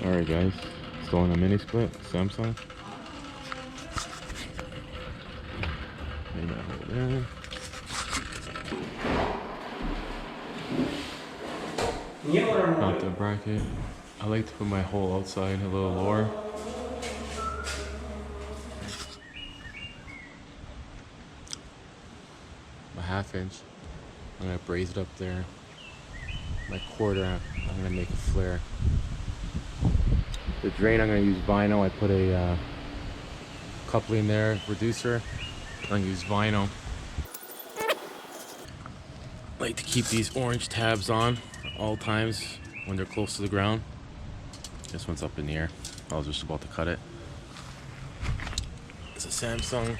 Alright guys, installing a mini split, Samsung. Lay that hole there. Got the bracket. I like to put my hole outside a little lower. A 1/2 inch. I'm gonna braze it up there. My 1/4, I'm gonna make a flare. The drain, I'm gonna use vinyl. I put a coupling there, reducer. I'm gonna use vinyl. I like to keep these orange tabs on at all times when they're close to the ground. This one's up in the air. I was just about to cut it. It's a Samsung.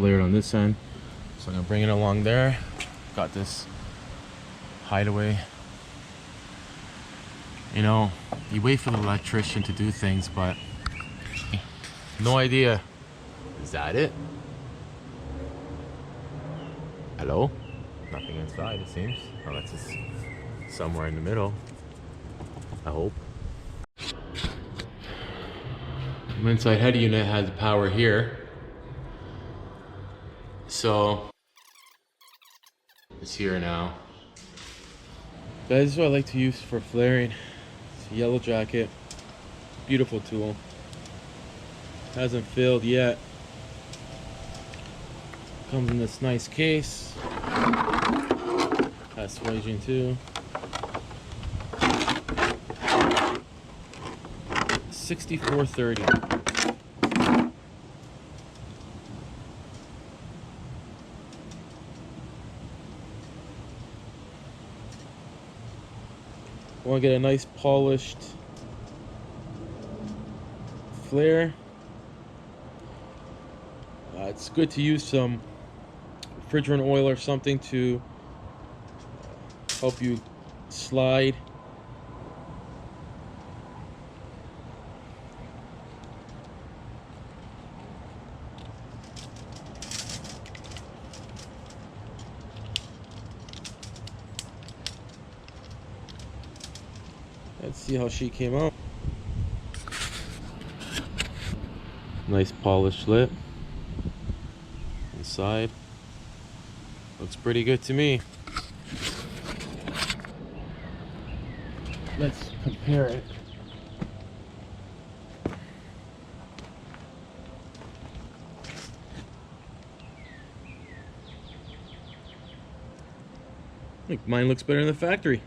Layered on this end. So I'm gonna bring it along there. Got this hideaway. You know, you wait for the electrician to do things, but no idea. Is that it? Hello? Nothing inside, it seems. Unless it's somewhere in the middle. I hope. The inside head unit has the power here. So it's here now. Guys, this is what I like to use for flaring. It's a yellow jacket. Beautiful tool. Hasn't failed yet. Comes in this nice case. Has swaging too. 6430. Want to get a nice polished flare. It's good to use some refrigerant oil or something to help you slide. Let's see how she came out. Nice polished lip. Inside. Looks pretty good to me. Let's compare it. I think mine looks better in the factory.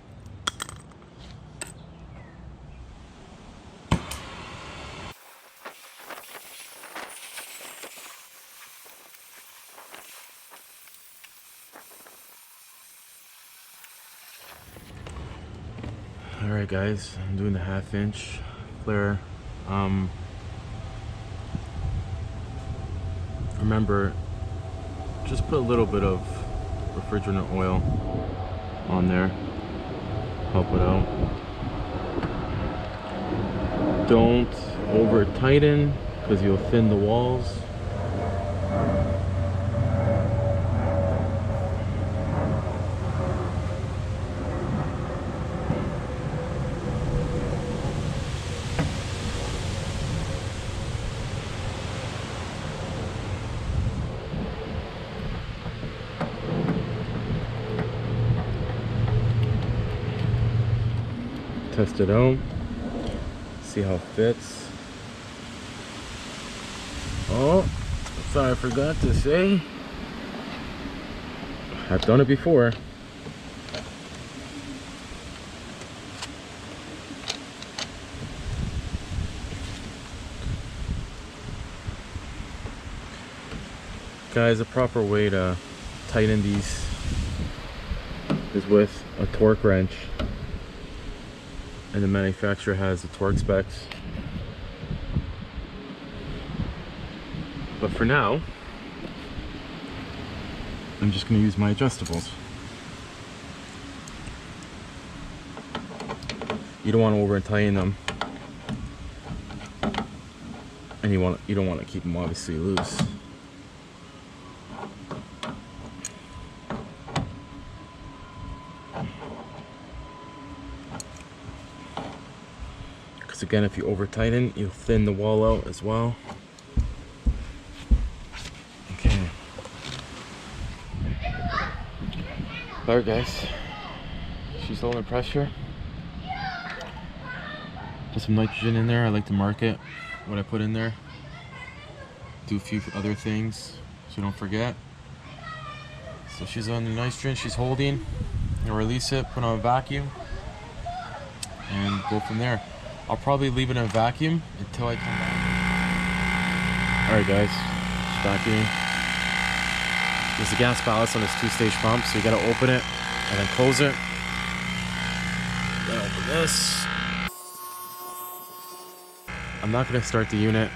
Alright guys, I'm doing the 1/2 inch flare. Remember, just put a little bit of refrigerant oil on there. Help it out. Don't over tighten because you'll thin the walls. Test it out, see how it fits. Oh, sorry, I forgot to say, I've done it before. Guys, the proper way to tighten these is with a torque wrench. And the manufacturer has the torque specs. But for now, I'm just going to use my adjustables. You don't want to over tighten them, and you don't want to keep them obviously loose. because again, if you over tighten, you'll thin the wall out as well. Okay. Alright guys, she's holding pressure. Put some nitrogen in there. I like to mark it, what I put in there. Do a few other things so don't forget. So she's on the nitrogen, she's holding. I'll release it, put on a vacuum, and go from there. I'll probably leave it in a vacuum until I come back. Alright guys, just vacuuming. There's a gas ballast on this 2-stage pump, so you gotta open it and then close it. Then open this. I'm not gonna start the unit.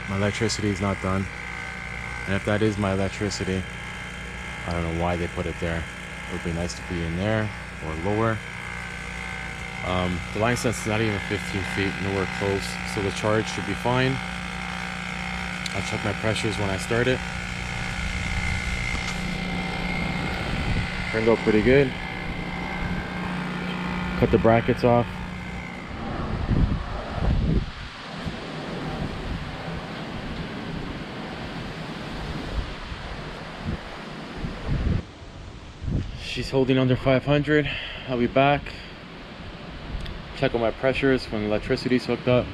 My electricity is not done. And if that is my electricity, I don't know why they put it there. It would be nice to be in there or lower. The line sense is not even 15 feet, nowhere close, so the charge should be fine. I'll check my pressures when I start it. Turned out pretty good. Cut the brackets off. She's holding under 500. I'll be back. Check on my pressures when the electricity's hooked up.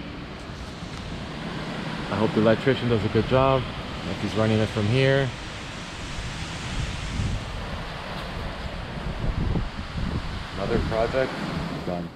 I hope the electrician does a good job. If he's running it from here. Another project done.